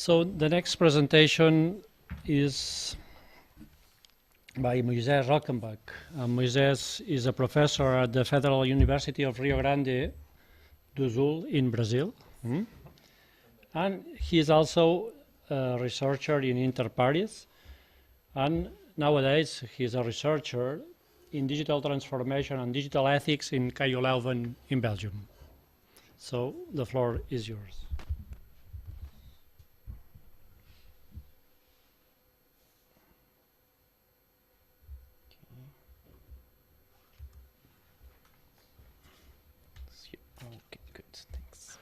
So the next presentation is by Moises Rockembach. Moises is a professor at the Federal University of Rio Grande do Sul in Brazil. And he is also a researcher in InterPARES. And nowadays he is a researcher in digital transformation and digital ethics in Leuven in Belgium. So the floor is yours. Okay, good, thanks.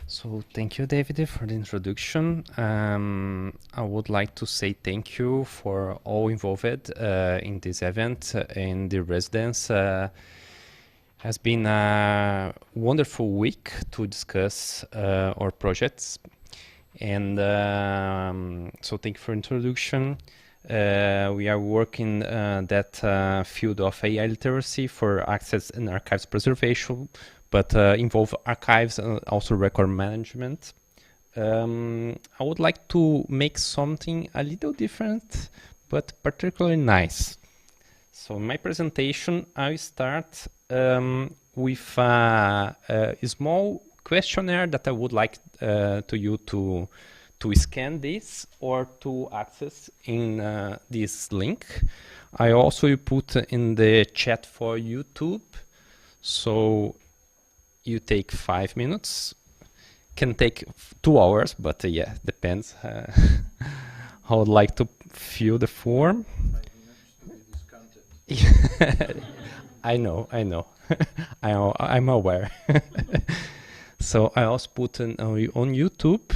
So thank you, David, for the introduction. I would like to say thank you for all involved in this event in the residence. Has been a wonderful week to discuss our projects. And so thank you for introduction. We are working that field of AI literacy for access and archives preservation, but involve archives and also record management. I would like to make something a little different, but particularly nice. So in my presentation, I start with a small questionnaire that I would like to you to scan this or to access in this link. I also put in the chat for YouTube. So you take 5 minutes. Can take 2 hours, but yeah, depends. I would like to fill the form. 5 minutes to be discounted. I know. I'm aware. So I also put on YouTube,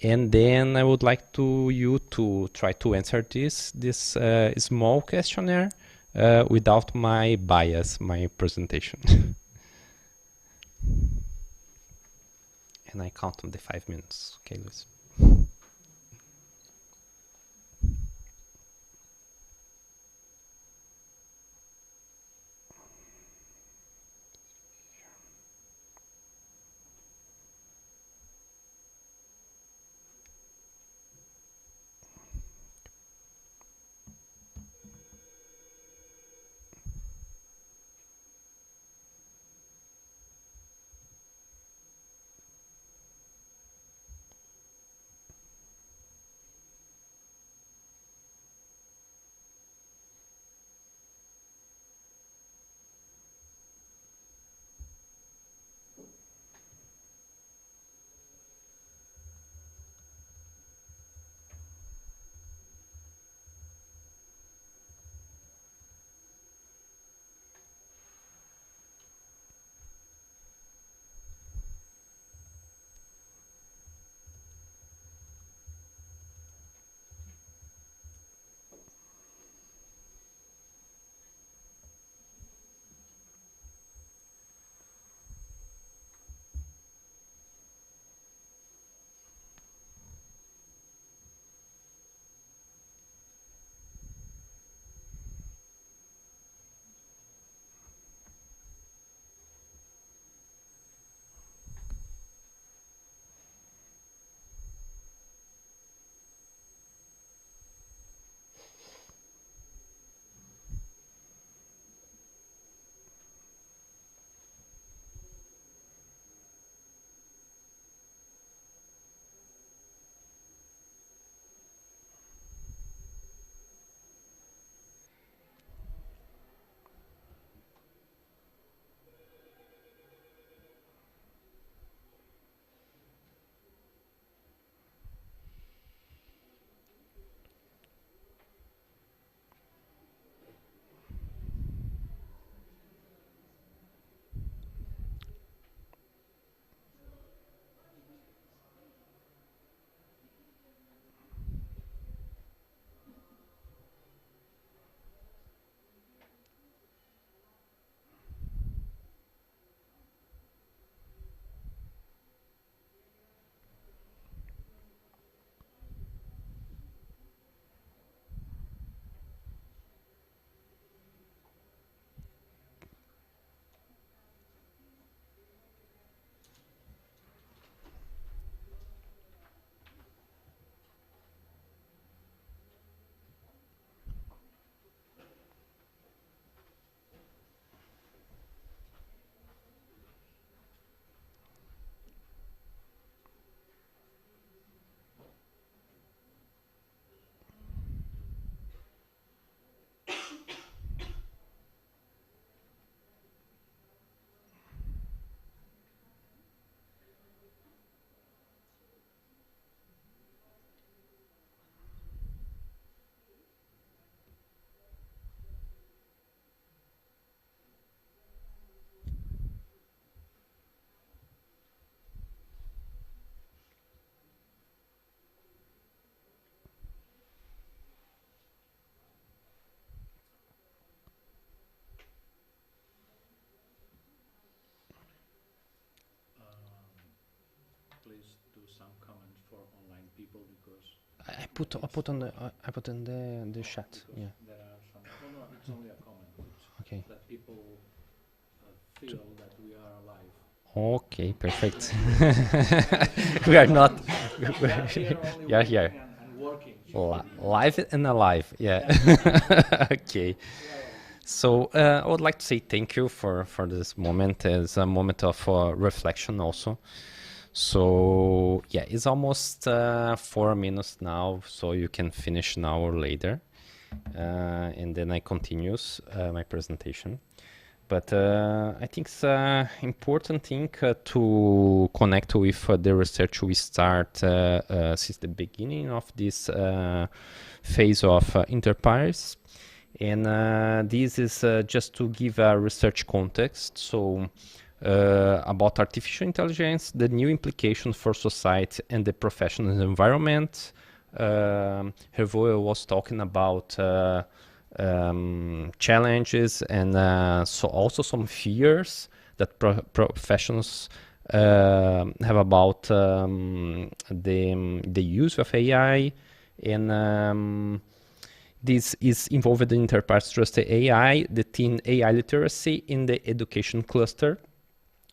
and then I would like you to try to answer this small questionnaire without my bias, my presentation. And I count on the 5 minutes. Okay, Luis. some comment for online people because I put in the chat. Yeah. there are some. No, it's only a comment. Okay. That people feel that we are alive. Okay, perfect. We are not. We are here only Yeah, working and working. Live and alive. Yeah. Okay. So I would like to say thank you for this moment as a moment of reflection also. So yeah, it's almost 4 minutes now, so you can finish an hour later, and then I continues my presentation. But I think it's an important thing to connect with the research we start since the beginning of this phase of InterPARES. And this is just to give a research context. So about artificial intelligence, the new implications for society and the professional environment. Hervé was talking about challenges and so also some fears that professionals have about the use of AI, and this is involved in InterPARES Trust AI, the teen AI literacy in the education cluster.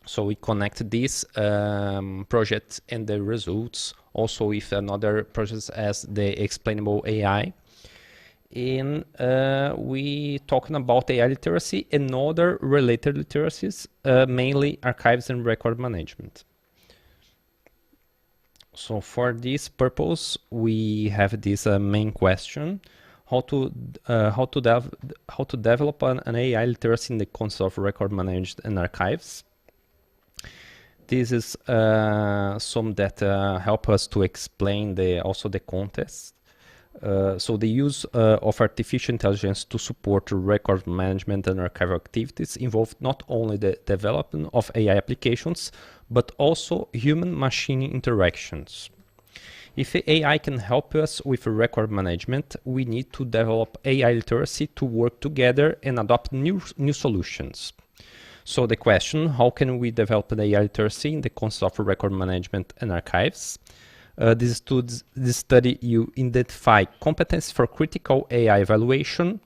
So we connect this project and the results also with another project as the explainable AI. And we talking about AI literacy and other related literacies, mainly archives and record management. So for this purpose, we have this main question: how to develop an AI literacy in the concept of record managed and archives. This is some that help us to explain also the context. So the use of artificial intelligence to support record management and archival activities involve not only the development of AI applications, but also human-machine interactions. If AI can help us with record management, we need to develop AI literacy to work together and adopt new solutions. So the question, how can we develop an AI literacy in the concept of record management and archives? This study, you identify competence for critical AI evaluation,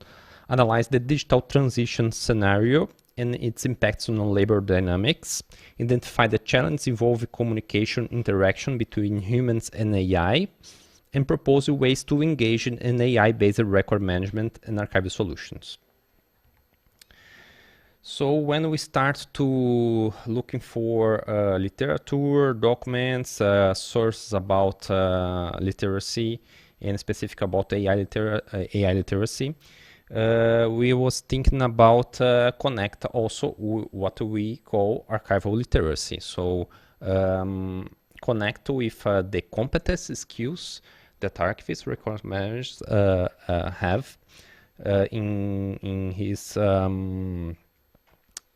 analyze the digital transition scenario and its impacts on labor dynamics, identify the challenges involving communication interaction between humans and AI, and propose ways to engage in an AI-based record management and archival solutions. So when we start to looking for literature, documents, sources about literacy, and specific about AI literacy, we was thinking about connect also what we call archival literacy. So connect with the competence skills that archivists, record managers have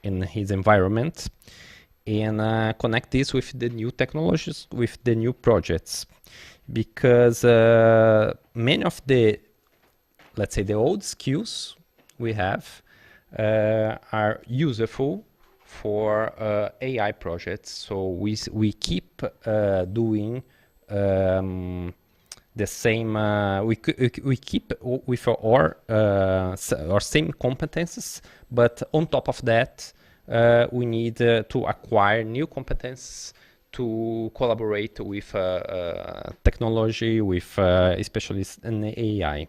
in his environment, and connect this with the new technologies, with the new projects, because many of the, let's say, the old skills we have are useful for AI projects. So we keep doing the same. We keep with our same competences, but on top of that, we need to acquire new competences to collaborate with technology, with specialists in AI.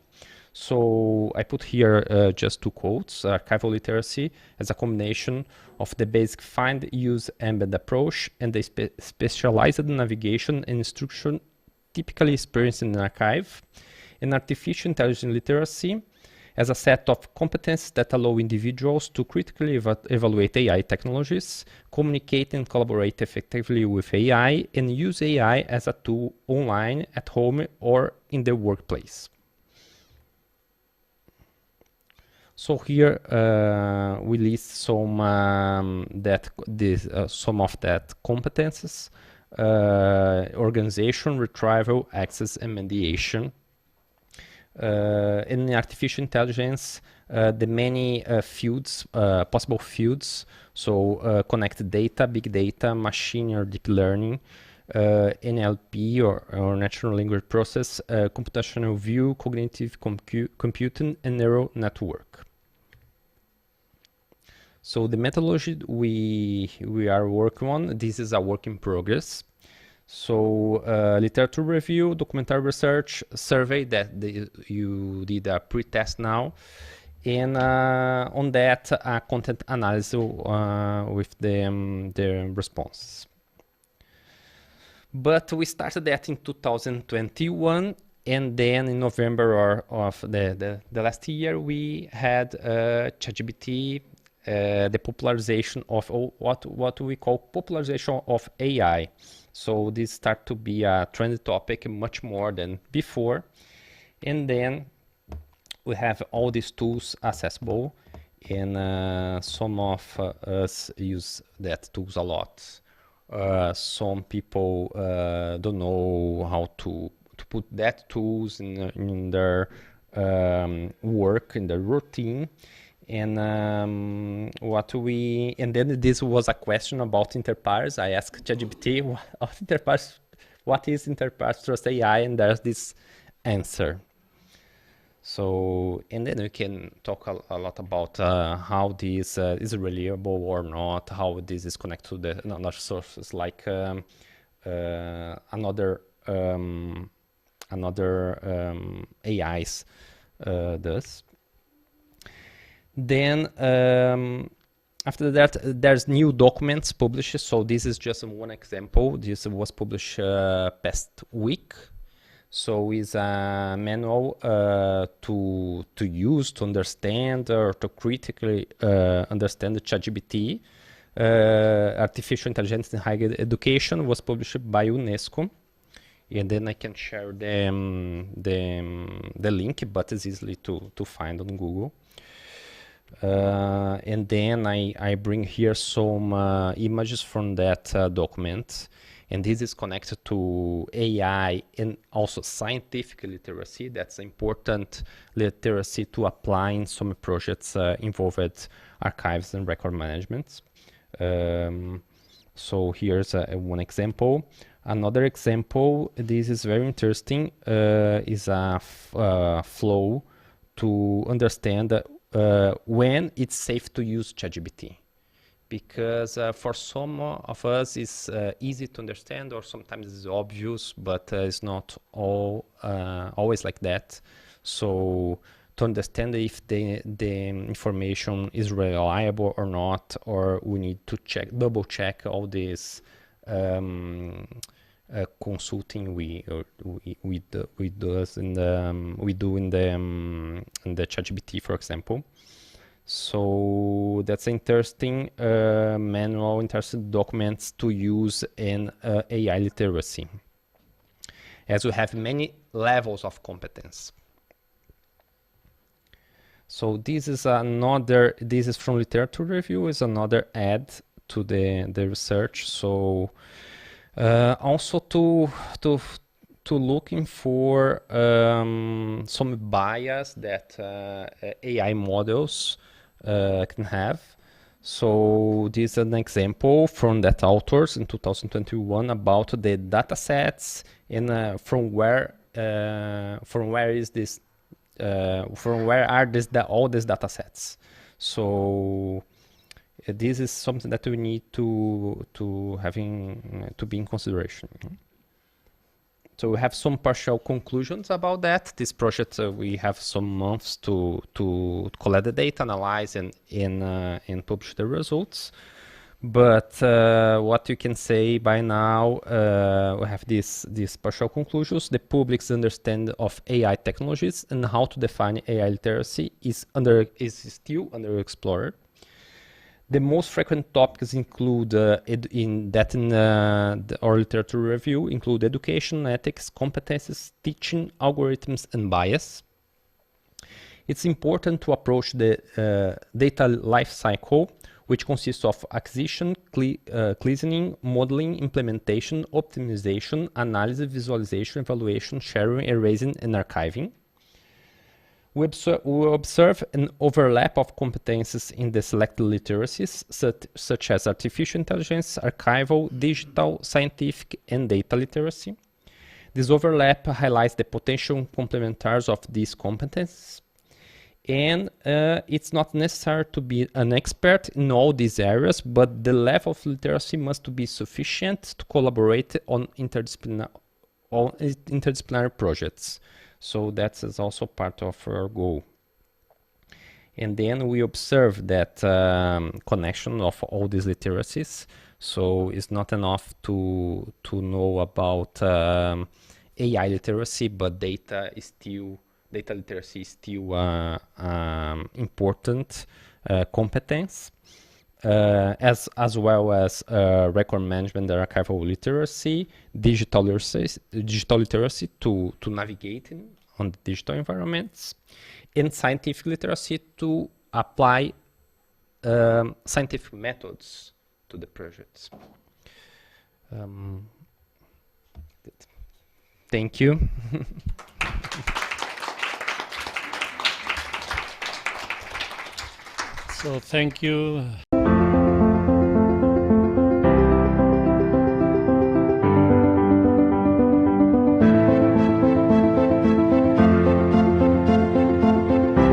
So I put here just 2 quotes: archival literacy as a combination of the basic find, use, embed approach and the specialized navigation and instruction typically experienced in an archive, and artificial intelligence literacy as a set of competencies that allow individuals to critically evaluate AI technologies, communicate and collaborate effectively with AI, and use AI as a tool online, at home, or in the workplace. So here we list some some of that competences: organization, retrieval, access, and mediation. In artificial intelligence, the many fields, possible fields, so connected data, big data, machine or deep learning, NLP or natural language process, computational view, cognitive computing, and neural network. So the methodology we are working on, this is a work in progress. So literature review, documentary research, survey that you did a pre-test now, and on that content analysis with the responses. But we started that in 2021, and then in November of the last year we had ChatGPT, the popularization of what we call popularization of AI. So this started to be a trendy topic much more than before, and then we have all these tools accessible, and some of us use that tools a lot. Some people don't know how to put that tools in their work, in their routine. And then this was a question about InterPARES. I asked ChatGPT what is InterPARES Trust AI, and there's this answer. So, and then we can talk a lot about how this is reliable or not, how this is connected to the another sources like another AIs does. Then after that, there's new documents published. So this is just one example. This was published past week. So it's a manual to use, to understand, or to critically understand the ChatGPT. Artificial Intelligence in Higher Education was published by UNESCO. And then I can share the link, but it's easily to find on Google. And then I bring here some images from that document. And this is connected to AI and also scientific literacy. That's important literacy to apply in some projects involved archives and record management. So here's one example. Another example, this is very interesting, is a flow to understand when it's safe to use ChatGPT. Because for some of us it's easy to understand, or sometimes it's obvious, but it's not always like that. So to understand if the information is reliable or not, or we need to double check all this consulting we do in the ChatGPT, for example. So that's interesting manual, interesting documents to use in AI literacy, as we have many levels of competence. So this is another. This is from literature review. Is another add to the research. So also to looking for some bias that AI models can have. So this is an example from that authors in 2021 about the data sets and from where is this from where are all these data sets. So this is something that we need to be in consideration. So we have some partial conclusions about that. This project, we have some months to collect the data, analyze, and publish the results. But what you can say by now, we have these partial conclusions. The public's understanding of AI technologies and how to define AI literacy is still underexplored. The most frequent topics include our literature review include education, ethics, competences, teaching, algorithms, and bias. It's important to approach the data life cycle, which consists of acquisition, cleansing, modeling, implementation, optimization, analysis, visualization, evaluation, sharing, erasing, and archiving. We observe an overlap of competences in the selected literacies, such as artificial intelligence, archival, digital, scientific, and data literacy. This overlap highlights the potential complementarities of these competences. And it's not necessary to be an expert in all these areas, but the level of literacy must be sufficient to collaborate on interdisciplinary projects. So that is also part of our goal. And then we observe that connection of all these literacies. So it's not enough to know about AI literacy, but data literacy is still important competence, as well as record management and archival literacy, digital literacy to navigate on the digital environments, and scientific literacy to apply scientific methods to the projects. Thank you. So thank you.